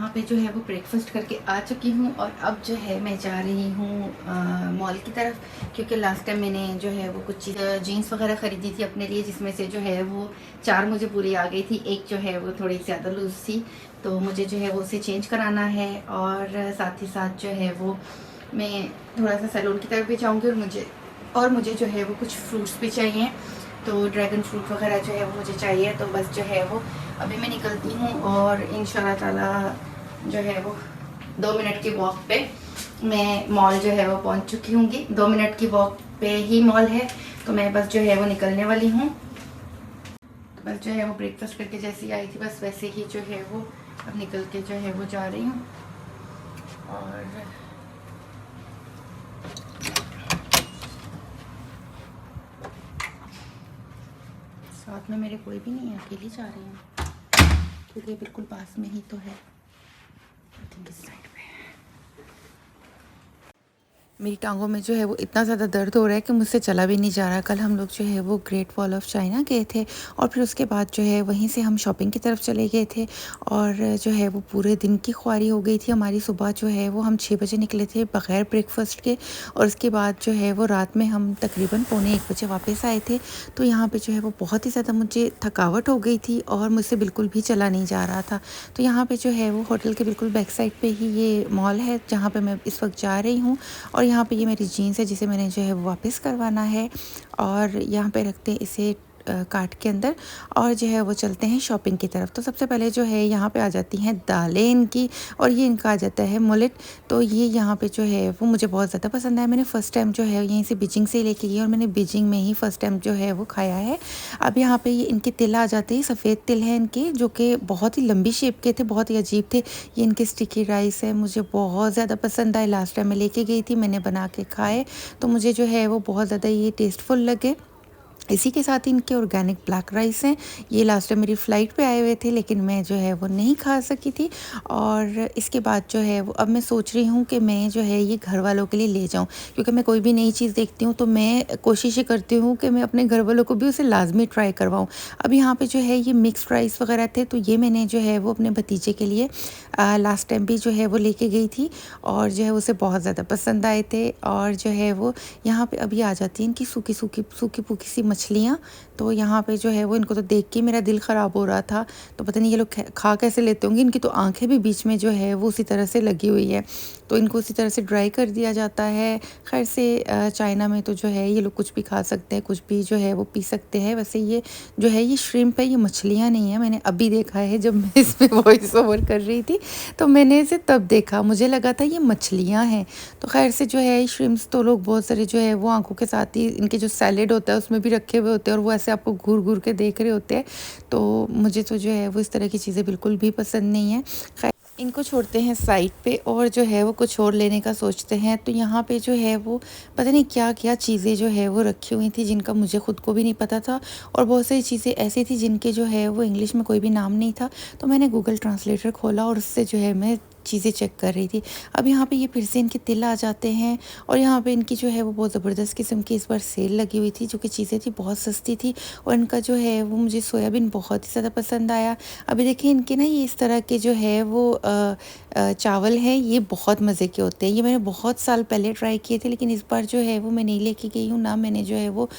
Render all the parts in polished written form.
यहाँ पे जो है वो ब्रेकफास्ट करके आ चुकी हूँ और अब जो है मैं जा रही हूँ मॉल की तरफ, क्योंकि लास्ट टाइम मैंने जो है वो कुछ चीज़ जीन्स वगैरह ख़रीदी थी अपने लिए, जिसमें से जो है वो 4 मुझे पूरी आ गई थी, एक जो है वो थोड़ी ज़्यादा लूज़ थी, तो मुझे जो है वो उसे चेंज कराना है। और साथ ही साथ जो है वो मैं थोड़ा सा सैलून की तरफ भी जाऊँगी और मुझे जो है वो कुछ फ्रूट्स भी चाहिए, तो ड्रैगन फ्रूट वगैरह जो है वो मुझे चाहिए। तो बस जो है वो अभी मैं निकलती हूँ और इंशाल्लाह ताला जो है वो 2 मिनट की वॉक पे मैं मॉल जो है वो पहुँच चुकी हूँगी। 2 मिनट की वॉक पे ही मॉल है, तो मैं बस जो है वो निकलने वाली हूँ। तो बस जो है वो ब्रेकफास्ट करके जैसे ही आई थी बस वैसे ही जो है वो अब निकल के जो है वो जा रही हूँ। और साथ में मेरे कोई भी नहीं है, अकेली जा रही हूँ क्योंकि बिल्कुल पास में ही तो है। आई थिंक इस साइड पे मेरी टांगों में जो है वो इतना ज़्यादा दर्द हो रहा है कि मुझसे चला भी नहीं जा रहा। कल हम लोग जो है वो ग्रेट वॉल ऑफ चाइना गए थे और फिर उसके बाद जो है वहीं से हम शॉपिंग की तरफ चले गए थे और जो है वो पूरे दिन की ख्वारी हो गई थी हमारी। सुबह जो है वो हम 6 बजे निकले थे बग़ैर ब्रेकफास्ट के और उसके बाद जो है वो रात में हम तकरीबन पौने 1 बजे वापस आए थे। तो यहाँ पर जो है वो बहुत ही ज़्यादा मुझे थकावट हो गई थी और मुझसे बिल्कुल भी चला नहीं जा रहा था। तो यहाँ पर जो है वो होटल के बिल्कुल बैक साइड पर ही ये मॉल है जहाँ पर मैं इस वक्त जा रही हूँ। और यहाँ पे ये मेरी जीन्स है जिसे मैंने जो है वो वापस करवाना है और यहाँ पे रखते हैं इसे कार्ट के अंदर और जो है वो चलते हैं शॉपिंग की तरफ। तो सबसे पहले जो है यहाँ पे आ जाती हैं दालें इनकी और ये इनका आ जाता है मुलेट। तो ये यहाँ पे जो है वो मुझे बहुत ज़्यादा पसंद आया। मैंने फ़र्स्ट टाइम जो है यहीं से बीजिंग से ही लेके गई और मैंने बीजिंग में ही फ़र्स्ट टाइम जो है वो खाया है। अब यहाँ पे ये इनके तिल आ जाते हैं, सफ़ेद तिल हैं इनके, जो कि बहुत ही लंबी शेप के थे, बहुत ही अजीब थे। ये इनके स्टिकी राइस है, मुझे बहुत ज़्यादा पसंद आए। लास्ट टाइम मैं लेके गई थी, मैंने बना के खाए तो मुझे जो है वो बहुत ज़्यादा ये टेस्टफुल लगे। इसी के साथ ही इनके ऑर्गेनिक ब्लैक राइस हैं। ये लास्ट टाइम मेरी फ़्लाइट पे आए हुए थे लेकिन मैं जो है वो नहीं खा सकी थी। और इसके बाद जो है वो अब मैं सोच रही हूँ कि मैं जो है ये घर वालों के लिए ले जाऊँ, क्योंकि मैं कोई भी नई चीज़ देखती हूँ तो मैं कोशिश ये करती हूँ कि मैं अपने घर वालों को भी उसे लाजमी ट्राई करवाऊँ। अब यहाँ पे जो है ये मिक्स्ड राइस वगैरह थे, तो ये मैंने जो है वो अपने भतीजे के लिए लास्ट टाइम भी जो है वो लेके गई थी और जो है उसे बहुत ज़्यादा पसंद आए थे। और जो है वो यहाँ पे अभी आ जाती हैं इनकी सूखी सूखी सी मछलियाँ। तो यहाँ पे जो है वो इनको तो देख के मेरा दिल ख़राब हो रहा था, तो पता नहीं ये लोग खा कैसे लेते होंगे। इनकी तो आंखें भी बीच में जो है वो उसी तरह से लगी हुई है, तो इनको उसी तरह से ड्राई कर दिया जाता है। खैर से चाइना में तो जो है ये लोग कुछ भी खा सकते हैं, कुछ भी जो है वो पी सकते हैं। वैसे ये जो है ये श्रिम्प है, ये मछलियाँ नहीं है। मैंने अभी देखा है जब मैं इसमें वॉइस ओवर कर रही थी तो मैंने इसे तब देखा, मुझे लगा था ये मछलियाँ हैं। तो खैर से जो है श्रिम्प्स तो लोग बहुत सारे जो है वो आंखों के साथ ही इनके जो सैलेड होता है उसमें भी रखे हुए होते हैं और वो ऐसे आपको घूर घूर के देख रहे होते हैं। तो मुझे तो जो है वो इस तरह की चीज़ें बिल्कुल भी पसंद नहीं है। खैर इनको छोड़ते हैं साइड पे और जो है वो कुछ और लेने का सोचते हैं। तो यहाँ पे जो है वो पता नहीं क्या क्या चीज़ें जो है वो रखी हुई थी जिनका मुझे ख़ुद को भी नहीं पता था और बहुत सारी चीज़ें ऐसी थी जिनके जो है वो इंग्लिश में कोई भी नाम नहीं था। तो मैंने गूगल ट्रांसलेटर खोला और उससे जो है मैं चीज़ें चेक कर रही थी। अब यहाँ पे ये फिर से इनके तिल आ जाते हैं और यहाँ पे इनकी जो है वो बहुत ज़बरदस्त किस्म की इस बार सेल लगी हुई थी, जो कि चीज़ें थी बहुत सस्ती थी। और इनका जो है वो मुझे सोयाबीन बहुत ही ज़्यादा पसंद आया। अभी देखिए इनके ना ये इस तरह के जो है वो चावल हैं, ये बहुत मज़े के होते हैं। ये मैंने बहुत साल पहले ट्राई किए थे लेकिन इस बार जो है वो मैं नहीं लेके गई हूँ ना, मैंने जो है वो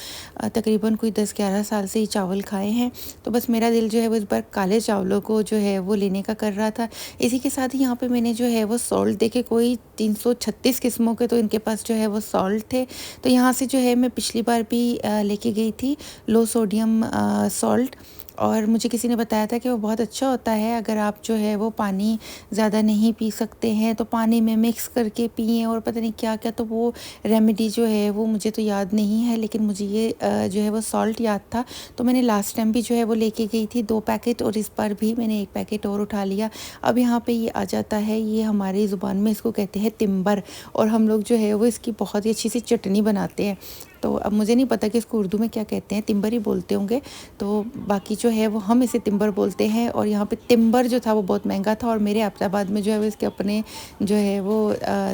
तकरीबन कोई 10-11 साल से ये चावल खाए हैं। तो बस मेरा दिल जो है वो इस बार काले चावलों को जो है वो लेने का कर रहा था। इसी के साथ ही यहाँ पे मैंने जो है वो सॉल्ट देखे, कोई 336 किस्मों के तो इनके पास जो है वो सॉल्ट थे। तो यहाँ से जो है मैं पिछली बार भी लेके गई थी लो सोडियम सॉल्ट, और मुझे किसी ने बताया था कि वो बहुत अच्छा होता है। अगर आप जो है वो पानी ज़्यादा नहीं पी सकते हैं तो पानी में मिक्स करके पिएं और पता नहीं क्या क्या, तो वो रेमेडी जो है वो मुझे तो याद नहीं है लेकिन मुझे ये जो है वो सॉल्ट याद था। तो मैंने लास्ट टाइम भी जो है वो लेके गई थी 2 पैकेट और इस बार भी मैंने 1 पैकेट और उठा लिया। अब यहाँ पे ये आ जाता है, ये हमारी ज़ुबान में इसको कहते हैं तिम्बर और हम लोग जो है वो इसकी बहुत ही अच्छी सी चटनी बनाते हैं। तो अब मुझे नहीं पता कि इसको उर्दू में क्या कहते हैं, तिम्बर ही बोलते होंगे। तो बाकी जो है वो हम इसे तिम्बर बोलते हैं। और यहाँ पे तिम्बर जो था वो बहुत महंगा था और मेरे अब्बाताबाद में जो है वो इसके अपने जो है वो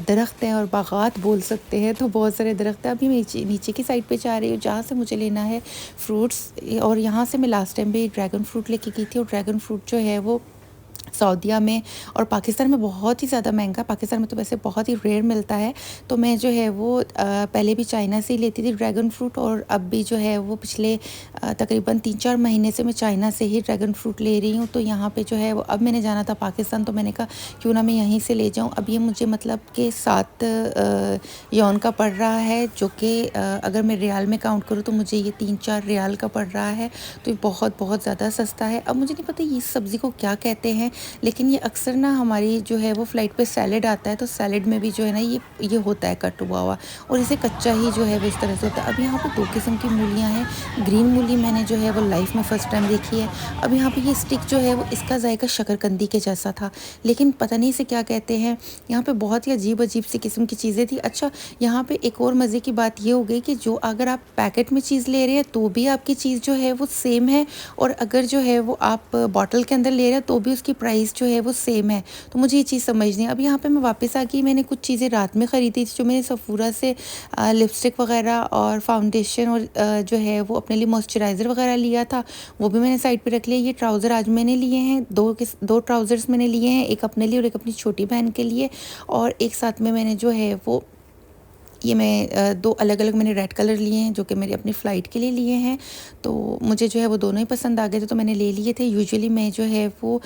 दरख्त हैं और बागात बोल सकते हैं, तो बहुत सारे दरख्त हैं। अभी मैं नीचे की साइड पे जा रही हूँ जहाँ से मुझे लेना है फ्रूट्स, और यहाँ से मैं लास्ट टाइम भी ड्रैगन फ्रूट लेके गई थी और ड्रैगन फ्रूट जो है वो सऊदीया में और पाकिस्तान में बहुत ही ज़्यादा महंगा। पाकिस्तान में तो वैसे बहुत ही रेयर मिलता है। तो मैं जो है वो पहले भी चाइना से ही लेती थी ड्रैगन फ्रूट, और अब भी जो है वो पिछले तकरीबन 3-4 महीने से मैं चाइना से ही ड्रैगन फ्रूट ले रही हूँ। तो यहाँ पे जो है वो, अब मैंने जाना था पाकिस्तान, तो मैंने कहा क्यों ना मैं यहीं से ले जाऊँ। अब ये मुझे मतलब कि 7 यौन का पड़ रहा है, जो कि अगर मैं रियाल में काउंट करूँ तो मुझे ये 3-4 रियाल का पड़ रहा है। तो ये बहुत बहुत ज़्यादा सस्ता है। अब मुझे नहीं पता ये सब्ज़ी को क्या कहते हैं, लेकिन ये अक्सर ना हमारी जो है वो फ़्लाइट पे सैलेड आता है, तो सैलेड में भी जो है ना ये होता है कट हुआ और इसे कच्चा ही जो है वो इस तरह से होता है। अब यहाँ पे 2 किस्म की मूलियाँ हैं। ग्रीन मूली मैंने जो है वो लाइफ़ में फ़र्स्ट टाइम देखी है। अब यहाँ पे ये स्टिक जो है वो, इसका ज़ायका शकरकंदी के जैसा था, लेकिन पता नहीं इसे क्या कहते हैं। यहाँ पे बहुत ही अजीब-अजीब सी किस्म की चीज़ें थी। अच्छा, यहाँ पे एक और मज़े की बात ये हो गई कि जो अगर आप पैकेट में चीज़ ले रहे हैं तो भी आपकी चीज़ जो है वो सेम है, और अगर जो है वो आप बॉटल के अंदर ले रहे हैं तो भी उसकी प्राइस जो है वो सेम है। तो मुझे ये चीज़ समझ नहीं। अब यहाँ पे मैं वापस आ गई, मैंने कुछ चीज़ें रात में ख़रीदी थी, जो मैंने सफ़ूरा से लिपस्टिक वगैरह और फाउंडेशन और जो है वो अपने लिए मॉइस्चराइज़र वगैरह लिया था, वो भी मैंने साइड पे रख लिया। ये ट्राउज़र आज मैंने लिए हैं, 2 ट्राउज़र्स मैंने लिए हैं, एक अपने लिए और एक अपनी छोटी बहन के लिए, और एक साथ में मैंने जो है वो ये मैं 2 अलग-अलग मैंने रेड कलर लिए हैं, जो कि मेरी अपनी फ़्लाइट के लिए लिए हैं। तो मुझे जो है वो दोनों ही पसंद आ गए थे, तो मैंने ले लिए थे। यूजुअली मैं जो है वो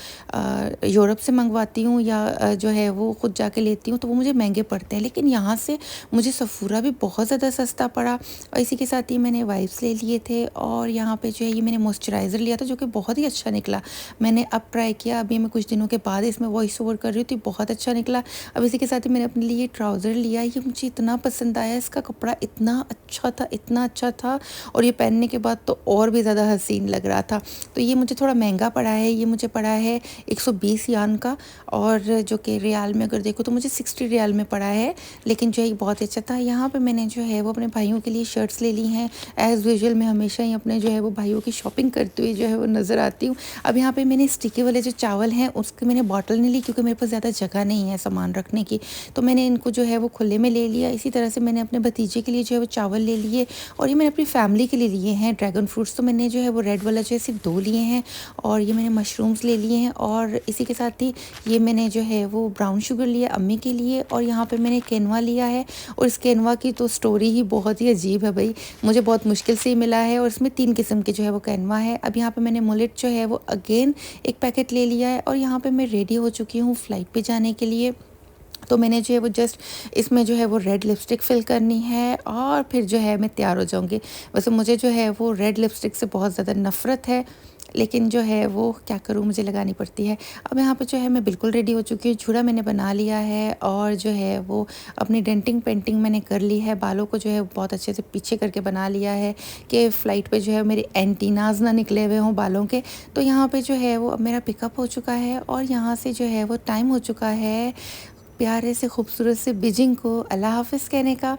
यूरोप से मंगवाती हूँ या जो है वो खुद जाके लेती हूँ, तो वो मुझे महंगे पड़ते हैं, लेकिन यहाँ से मुझे सफ़ूरा भी बहुत ज़्यादा सस्ता पड़ा। और इसी के साथ ही मैंने वाइप्स ले लिए थे, और यहाँ पे जो है ये मैंने मॉइस्चराइज़र लिया था, जो कि बहुत ही अच्छा निकला। मैंने अब ट्राई किया, अभी मैं कुछ दिनों के बाद इसमें वॉइस ओवर कर रही हूँ, तो बहुत अच्छा निकला। अब इसी के साथ ही मैंने अपने लिए ट्राउज़र लिया, ये मुझे इतना पसंद आया, इसका कपड़ा इतना अच्छा था, इतना अच्छा था, और ये पहनने के बाद तो और भी ज़्यादा हसीन लग रहा था। तो ये मुझे थोड़ा महंगा पड़ा है, ये मुझे पड़ा है 120 यान का, और जो कि रियाल में अगर देखो तो मुझे 60 रियाल में पड़ा है, लेकिन जो है बहुत अच्छा था। यहाँ पे मैंने जो है वो अपने भाइयों के लिए शर्ट्स ले ली हैं। एज़ यूजुअल मैं हमेशा ही अपने जो है वो भाइयों की शॉपिंग करते हुए जो है वो नज़र आती हूँ। अब यहाँ पे मैंने स्टिकी वाले जो चावल हैं उसकी मैंने बॉटल नहीं ली, क्योंकि मेरे पास ज़्यादा जगह नहीं है सामान रखने की, तो मैंने इनको जो है वो खुले में ले लिया। इसी तरह से मैंने अपने भतीजे के लिए जो है वो चावल ले लिए, और ये मैंने अपनी फैमिली के लिए लिए हैं ड्रैगन फ्रूट्स। तो मैंने जो है वो रेड वाला जो है सिर्फ 2 लिए हैं, और ये मैंने मशरूम्स ले लिए हैं, और इसी के साथ ही ये मैंने जो है वो ब्राउन शुगर लिया अम्मी के लिए, और यहाँ पे मैंने केनवा लिया है। और इस केनवा की तो स्टोरी ही बहुत ही अजीब है भाई, मुझे बहुत मुश्किल से ही मिला है, और इसमें 3 किस्म के जो है वो केनवा है। अब यहाँ पे मैंने मुलेट जो है वो अगेन एक पैकेट ले लिया है, और यहाँ पे मैं रेडी हो चुकी हूँ फ़्लाइट पे जाने के लिए। तो मैंने जो है वो जस्ट इसमें जो है वो रेड लिपस्टिक फ़िल करनी है, और फिर जो है मैं तैयार हो जाऊँगी। वैसे मुझे जो है वो रेड लिपस्टिक से बहुत ज़्यादा नफ़रत है, लेकिन जो है वो क्या करूँ, मुझे लगानी पड़ती है। अब यहाँ पे जो है मैं बिल्कुल रेडी हो चुकी हूँ, जूड़ा मैंने बना लिया है, और जो है वो अपनी डेंटिंग पेंटिंग मैंने कर ली है। बालों को जो है बहुत अच्छे से पीछे करके बना लिया है कि फ़्लाइट पे जो है मेरे एंटीनाज़ ना निकले हुए हों बालों के। तो यहाँ पे जो है वो अब मेरा पिकअप हो चुका है, और यहाँ से जो है वो टाइम हो चुका है प्यारे से खूबसूरत से बीजिंग को अल्लाह हाफ़िज़ कहने का।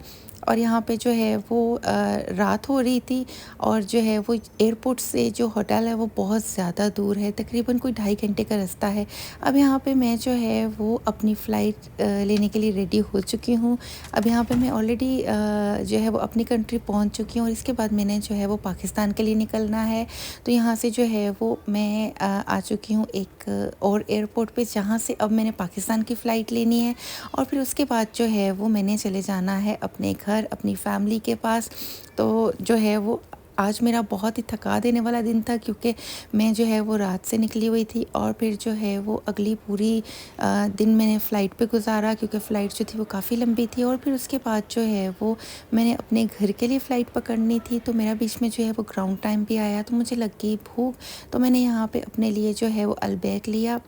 और यहाँ पे जो है वो रात हो रही थी, और जो है वो एयरपोर्ट से जो होटल है वो बहुत ज़्यादा दूर है, तकरीबन कोई 2.5 घंटे का रास्ता है। अब यहाँ पे मैं जो है वो अपनी फ़्लाइट लेने के लिए रेडी हो चुकी हूँ। अब यहाँ पे मैं ऑलरेडी जो है वो अपनी कंट्री पहुँच चुकी हूँ, और इसके बाद मैंने जो है वो पाकिस्तान के लिए निकलना है। तो यहाँ से जो है वो मैं आ चुकी हूँ एक और एयरपोर्ट पे, जहाँ से अब मैंने पाकिस्तान की फ़्लाइट लेनी है, और फिर उसके बाद जो है वो मैंने चले जाना है अपने घर, अपनी फैमिली के पास। तो जो है वो आज मेरा बहुत ही थका देने वाला दिन था, क्योंकि मैं जो है वो रात से निकली हुई थी, और फिर जो है वो अगली पूरी दिन मैंने फ़्लाइट पे गुजारा, क्योंकि फ़्लाइट जो थी वो काफ़ी लंबी थी, और फिर उसके बाद जो है वो मैंने अपने घर के लिए फ़्लाइट पकड़नी थी। तो मेरा बीच में जो है वो ग्राउंड टाइम भी आया, तो मुझे लग गई भूख, तो मैंने यहाँ पे अपने लिए जो है वो अलबैक लिया,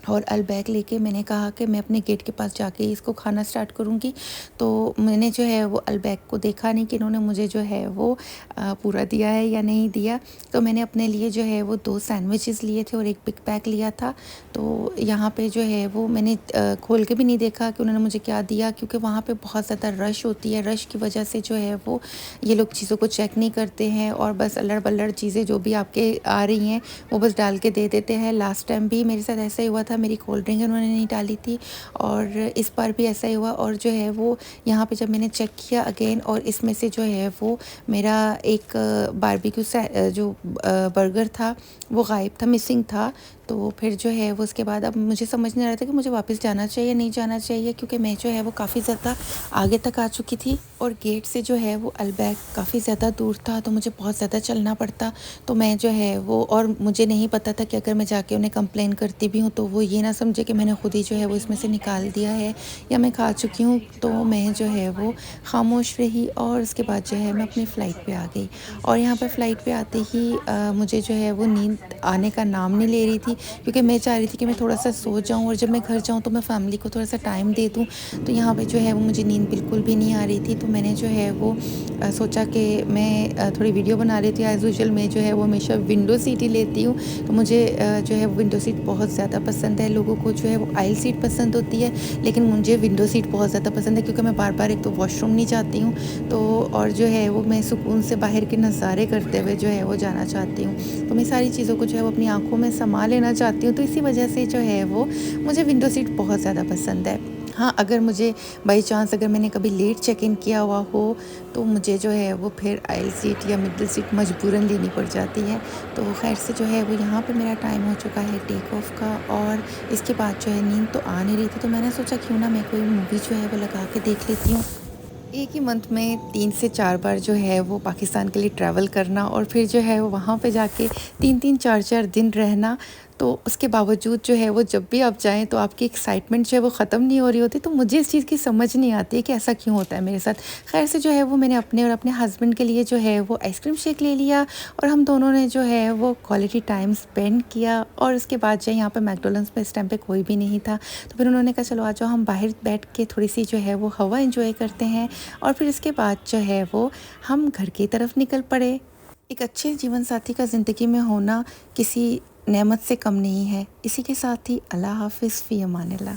और अलबैक लेके मैंने कहा कि मैं अपने गेट के पास जाके इसको खाना स्टार्ट करूँगी। तो मैंने जो है वो अलबैक को देखा नहीं कि इन्होंने मुझे जो है वो पूरा दिया है या नहीं दिया। तो मैंने अपने लिए जो है वो 2 सैंडविचेस लिए थे और एक बिग पैक लिया था। तो यहाँ पे जो है वो मैंने खोल के भी नहीं देखा कि उन्होंने मुझे क्या दिया, क्योंकि वहाँ पे बहुत ज़्यादा रश होती है। रश की वजह से जो है वो ये लोग चीज़ों को चेक नहीं करते हैं, और बस अल्लड़-बल्लड़ चीज़ें जो भी आपके आ रही हैं वो बस डाल के दे देते हैं। लास्ट टाइम भी मेरे साथ ऐसा ही हुआ था, मेरी कोल्ड ड्रिंक उन्होंने नहीं डाली थी, और इस बार भी ऐसा ही हुआ। और जो है वो यहाँ पे जब मैंने चेक किया अगेन, और इसमें से जो है वो मेरा एक बारबेक्यू जो बर्गर था वो गायब था, मिसिंग था। तो तो फिर जो है वो उसके बाद अब मुझे समझ नहीं आ रहा था कि मुझे वापस जाना चाहिए नहीं जाना चाहिए, क्योंकि मैं जो है वो काफ़ी ज़्यादा आगे तक आ चुकी थी और गेट से जो है वो अल्बैक काफ़ी ज़्यादा दूर था, तो मुझे बहुत ज़्यादा चलना पड़ता। तो मैं जो है वो, और मुझे नहीं पता था कि अगर मैं जाके उन्हें कंप्लेन करती भी हूँ तो वो ये ना समझे कि मैंने खुद ही जो है वो इसमें से निकाल दिया है या मैं खा चुकी हूँ। तो मैं जो है वो खामोश रही और उसके बाद जो है मैं अपनी फ़्लाइट पे आ गई। और यहाँ पर फ़्लाइट पे आते ही मुझे जो है वो नींद आने का नाम नहीं ले रही थी, क्योंकि मैं चाह रही थी कि मैं थोड़ा-सा सो जाऊँ और जब मैं घर जाऊँ तो मैं फ़ैमिली को थोड़ा-सा टाइम दे दूँ। तो यहाँ पे जो है वो मुझे नींद बिल्कुल भी नहीं आ रही थी। तो मैंने जो है वो सोचा कि मैं थोड़ी वीडियो बना रही थी। एज़ यूजुअल मैं जो है वो हमेशा विंडो सीट ही लेती हूँ। तो मुझे जो है वो विंडो सीट बहुत ज़्यादा पसंद है। लोगों को जो है वो आइल सीट पसंद होती है, लेकिन मुझे विंडो सीट बहुत ज़्यादा पसंद है, क्योंकि मैं बार-बार एक तो वॉशरूम नहीं जाती हूँ, तो और जो है वो मैं सुकून से बाहर के नज़ारे करते हुए जो है वो जाना चाहती हूँ। तो मैं सारी चीज़ों को जो है वो अपनी आँखों में समा लेना चाहती हूँ। तो इसी वजह से जो है वो मुझे विंडो सीट बहुत ज़्यादा पसंद है। हाँ, अगर मुझे बाई चांस अगर मैंने कभी लेट चेक इन किया हुआ हो तो मुझे जो है वो फिर आइल सीट या मिडल सीट मजबूरन लेनी पड़ जाती है। तो खैर से जो है वो यहाँ पे मेरा टाइम हो चुका है टेक ऑफ का, और इसके बाद जो है नींद तो आ नहीं रही थी, तो मैंने सोचा क्यों ना मैं कोई मूवी जो है वो लगा के देख लेती हूँ। एक ही मंथ में 3 से 4 बार जो है वो पाकिस्तान के लिए ट्रैवल करना और फिर जो है वो वहाँ पे जाके 3-3 4-4 दिन रहना, तो उसके बावजूद जो है वो जब भी आप जाएँ तो आपकी एक्साइटमेंट जो है वो ख़त्म नहीं हो रही होती। तो मुझे इस चीज़ की समझ नहीं आती है कि ऐसा क्यों होता है मेरे साथ। ख़ैर से जो है वो मैंने अपने और अपने हस्बैंड के लिए जो है वो आइसक्रीम शेक ले लिया और हम दोनों ने जो है वो क्वालिटी टाइम स्पेंड किया। और उसके बाद जो है यहाँ पे मैकडॉनल्ड्स में इस टाइम पे कोई भी नहीं था, तो फिर उन्होंने कहा चलो आ जाओ हम बाहर बैठ के थोड़ी-सी जो है वो हवा एन्जॉय करते हैं। और फिर इसके बाद जो है वो हम घर की तरफ निकल पड़े। एक अच्छे जीवन साथी का ज़िंदगी में होना किसी नेमत से कम नहीं है। इसी के साथ ही अल्लाह हाफ़िज़ फ़ी अमानिल्लाह।